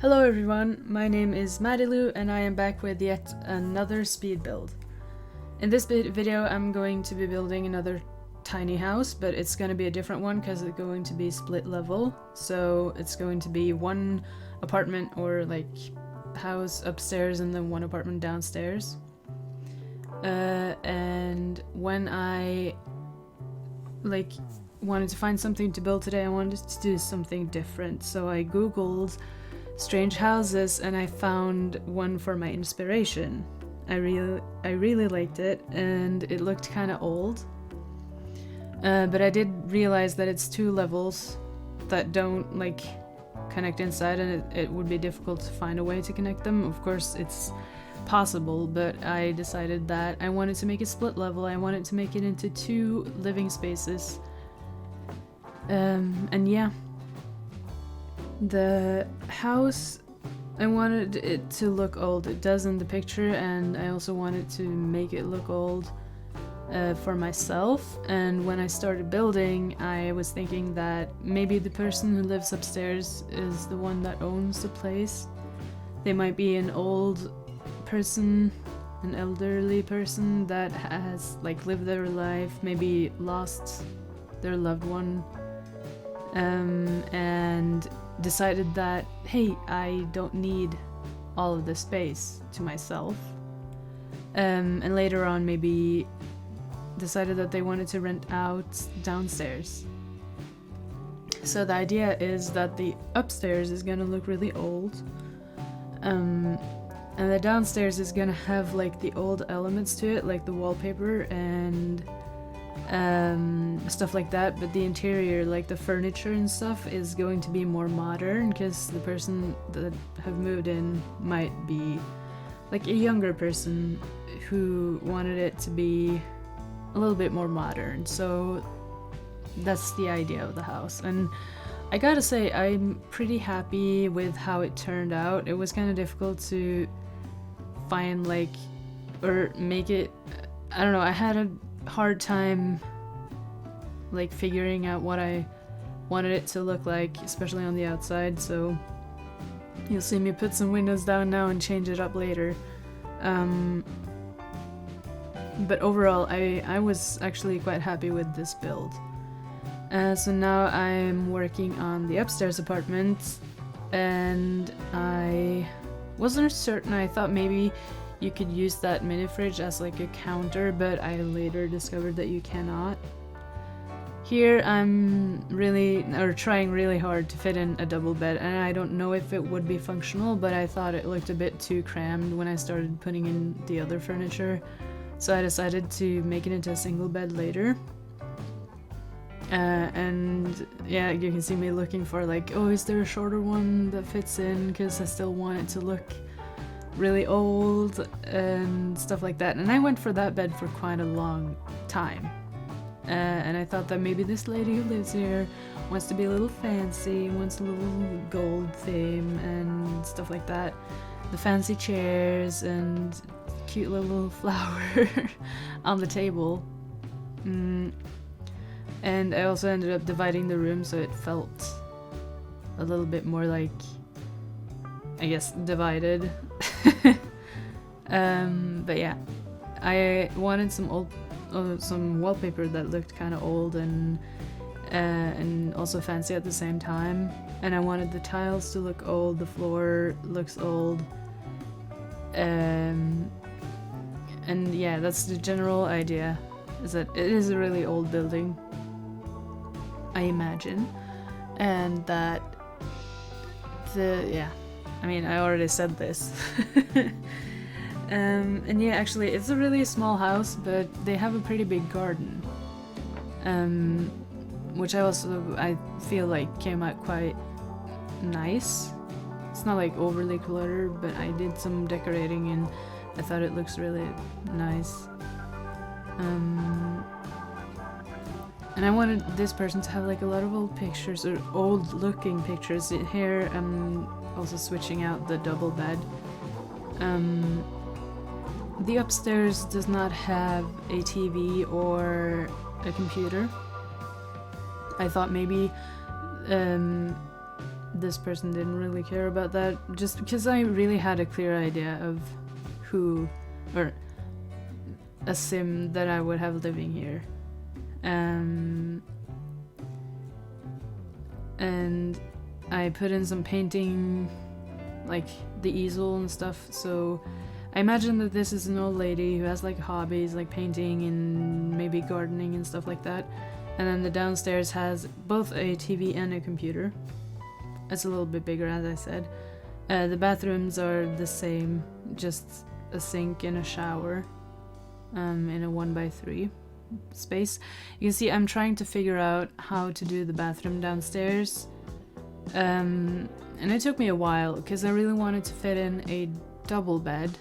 Hello everyone, my name is Madilu and I am back with yet another speed build. In this video I'm going to be building another tiny house, but it's going to be a different one because it's going to be split level. So it's going to be one apartment or like house upstairs and then one apartment downstairs. And when I wanted to find something to build today, I wanted to do something different. So I googled strange houses and I found one for my inspiration. I really liked it and it looked kind of old. But I did realize that it's two levels that don't connect inside, and it would be difficult to find a way to connect them. Of course it's possible, but I decided that I wanted to make it split level. I wanted to make it into two living spaces. And yeah, the house, I wanted it to look old. It does in the picture, and I also wanted to make it look old for myself. And when I started building, I was thinking that maybe the person who lives upstairs is the one that owns the place. They might be an old person, an elderly person that has lived their life, maybe lost their loved one, and decided that, hey, I don't need all of the space to myself, and later on maybe decided that they wanted to rent out downstairs. So the idea is that the upstairs is gonna look really old, and the downstairs is gonna have the old elements to it, like the wallpaper and stuff like that, but the interior, the furniture and stuff, is going to be more modern because the person that have moved in might be a younger person who wanted it to be a little bit more modern. So that's the idea of the house, and I gotta say I'm pretty happy with how it turned out. It was kind of difficult to find or make it, I don't know, I had a hard time figuring out what I wanted it to look like, especially on the outside. So you'll see me put some windows down now and change it up later. But overall I was actually quite happy with this build. So now I'm working on the upstairs apartment, and I wasn't certain. I thought maybe you could use that mini fridge as a counter, but I later discovered that you cannot. Here I'm trying really hard to fit in a double bed, and I don't know if it would be functional, but I thought it looked a bit too crammed when I started putting in the other furniture. So I decided to make it into a single bed later. And yeah, you can see me looking for oh, is there a shorter one that fits in, because I still want it to look really old and stuff like that. And I went for that bed for quite a long time, and I thought that maybe this lady who lives here wants to be a little fancy, wants a little gold theme and stuff like that. The fancy chairs and cute little flower on the table. And I also ended up dividing the room so it felt a little bit more I guess divided. But yeah, I wanted some wallpaper that looked kind of old and also fancy at the same time. And I wanted the tiles to look old, the floor looks old. And yeah, that's the general idea, is that it is a really old building, I imagine, and that I mean, I already said this. And yeah, actually it's a really small house, but they have a pretty big garden, which I feel came out quite nice. It's not overly cluttered, but I did some decorating and I thought it looks really nice. And I wanted this person to have a lot of old pictures, or old looking pictures. Here I'm also switching out the double bed. The upstairs does not have a TV or a computer. I thought maybe this person didn't really care about that, just because I really had a clear idea of who, or a sim that I would have living here. And I put in some painting, like the easel and stuff, so I imagine that this is an old lady who has like hobbies like painting and maybe gardening and stuff like that. And then the downstairs has both a TV and a computer. It's a little bit bigger, as I said. The bathrooms are the same, just a sink and a shower in a 1x3 space. You can see I'm trying to figure out how to do the bathroom downstairs. And it took me a while because I really wanted to fit in a double bed,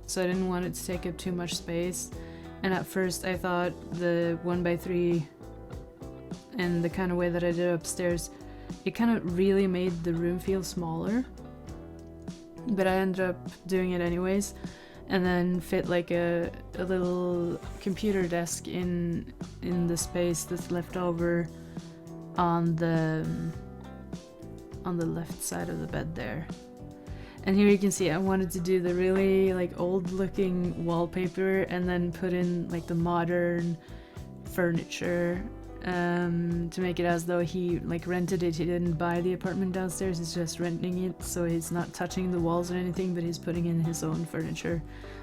so I didn't want it to take up too much space. And at first I thought the 1x3 and the kind of way that I did upstairs, it kind of really made the room feel smaller, but I ended up doing it anyways, and then fit like a little computer desk in the space that's left over on the left side of the bed there. And here you can see I wanted to do the really like old looking wallpaper and then put in like the modern furniture to make it as though he like rented it. He didn't buy the apartment downstairs, he's just renting it, so he's not touching the walls or anything, but he's putting in his own furniture.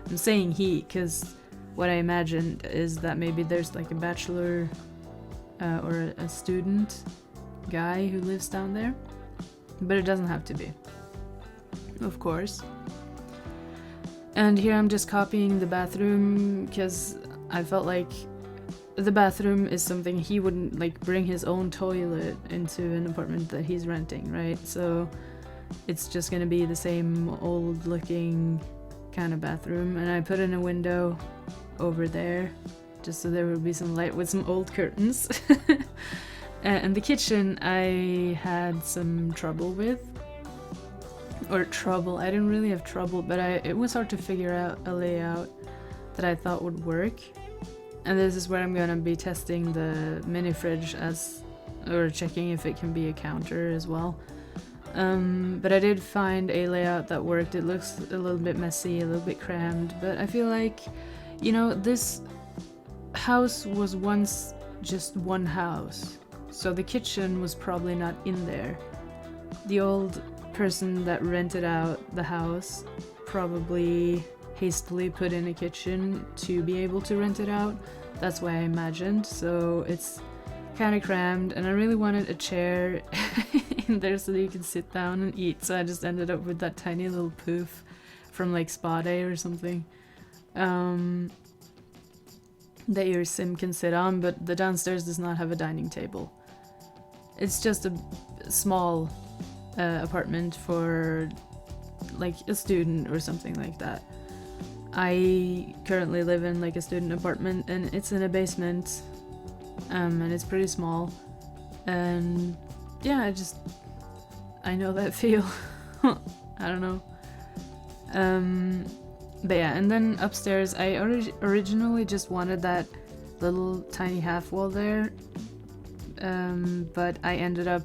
I'm saying he because what I imagined is that maybe there's like a bachelor or a student guy who lives down there, but it doesn't have to be, of course. And here I'm just copying the bathroom because I felt like the bathroom is something he wouldn't like bring his own toilet into an apartment that he's renting, right? So it's just gonna be the same old looking kind of bathroom, and I put in a window over there just so there would be some light with some old curtains. And the kitchen I had some trouble with. I didn't really have trouble, but it was hard to figure out a layout that I thought would work. And this is where I'm gonna be testing the mini fridge or checking if it can be a counter as well. But I did find a layout that worked. It looks a little bit messy, a little bit crammed, but I feel like, you know, this house was once just one house, so the kitchen was probably not in there. The old person that rented out the house probably hastily put in a kitchen to be able to rent it out. That's why I imagined. So it's kind of crammed, and I really wanted a chair in there so that you can sit down and eat, so I just ended up with that tiny little poof from like Spa Day or something that your sim can sit on. But the downstairs does not have a dining table. It's just a small apartment for like a student or something like that. I currently live in like a student apartment, and it's in a basement, and it's pretty small, and yeah, I know that feel. I don't know. But yeah, and then upstairs I originally just wanted that little tiny half wall there, but I ended up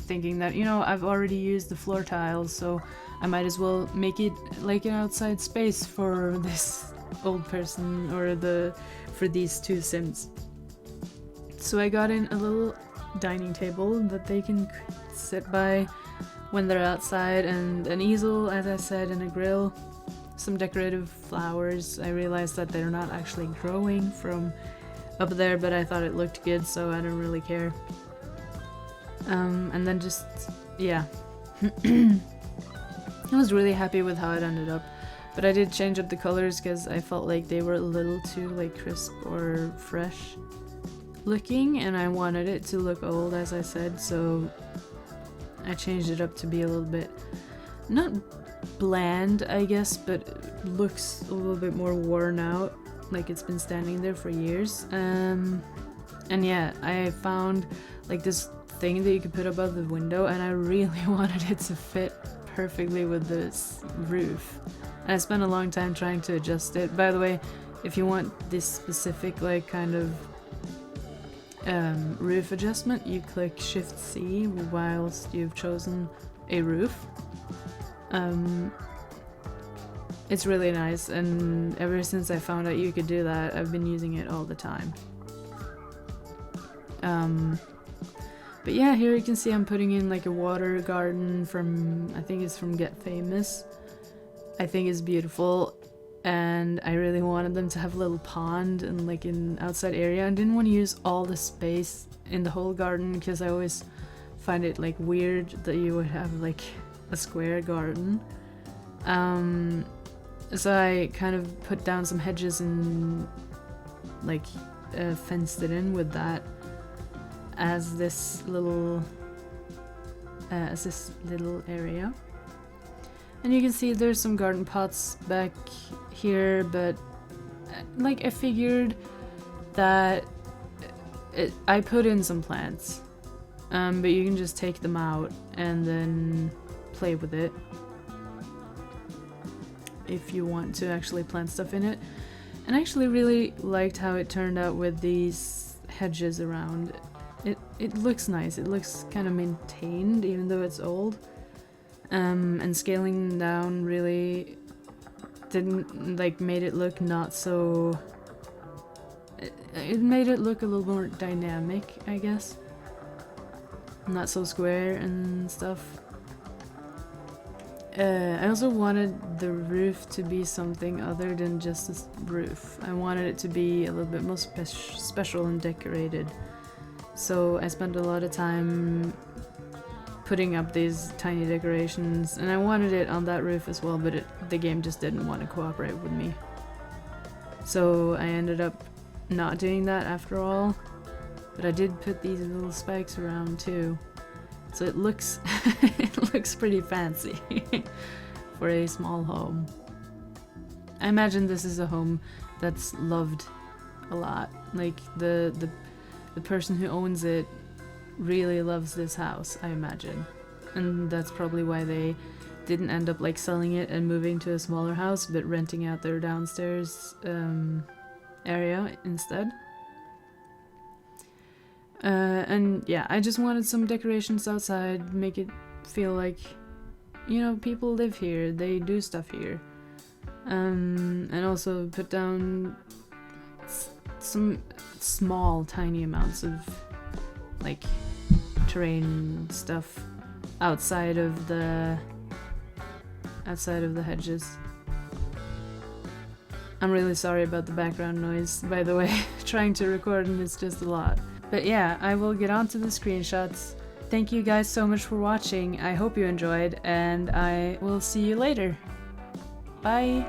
thinking that, you know, I've already used the floor tiles, so I might as well make it like an outside space for this old person, or for these two sims. So I got in a little dining table that they can sit by when they're outside, and an easel, as I said, and a grill, some decorative flowers. I realized that they're not actually growing from up there, but I thought it looked good, so I don't really care. And then just, yeah. I was really happy with how it ended up, but I did change up the colors because I felt like they were a little too like crisp or fresh looking, and I wanted it to look old, as I said, so I changed it up to be a little bit, not bland I guess, but looks a little bit more worn out, like it's been standing there for years. And yeah, I found like this thing that you could put above the window, and I really wanted it to fit perfectly with this roof, and I spent a long time trying to adjust it. By the way, if you want this specific like kind of roof adjustment, you click Shift C whilst you've chosen a roof. It's really nice, and ever since I found out you could do that, I've been using it all the time. But yeah, here you can see I'm putting in like a water garden from, I think it's from Get Famous. I think it's beautiful, and I really wanted them to have a little pond and like an outside area. I didn't want to use all the space in the whole garden because I always find it like weird that you would have like a square garden. So I kind of put down some hedges and like fenced it in with that as this little area. And you can see there's some garden pots back here, but like I figured that I put in some plants, but you can just take them out and then play with it if you want to actually plant stuff in it. And I actually really liked how it turned out with these hedges around. It looks nice, it looks kind of maintained even though it's old. And scaling down really didn't like made it look not so... It made it look a little more dynamic, I guess. Not so square and stuff. I also wanted the roof to be something other than just a roof. I wanted it to be a little bit more special and decorated. So I spent a lot of time putting up these tiny decorations, and I wanted it on that roof as well, but the game just didn't want to cooperate with me. So I ended up not doing that after all, but I did put these little spikes around too. So it looks it looks pretty fancy for a small home. I imagine this is a home that's loved a lot. Like the person who owns it really loves this house, I imagine. And that's probably why they didn't end up like selling it and moving to a smaller house, but renting out their downstairs area instead. And yeah, I just wanted some decorations outside, make it feel like, you know, people live here, they do stuff here. And also put down some small, tiny amounts of like terrain stuff outside of the hedges. I'm really sorry about the background noise, by the way. Trying to record and it's just a lot. But yeah, I will get on to the screenshots. Thank you guys so much for watching. I hope you enjoyed, and I will see you later. Bye!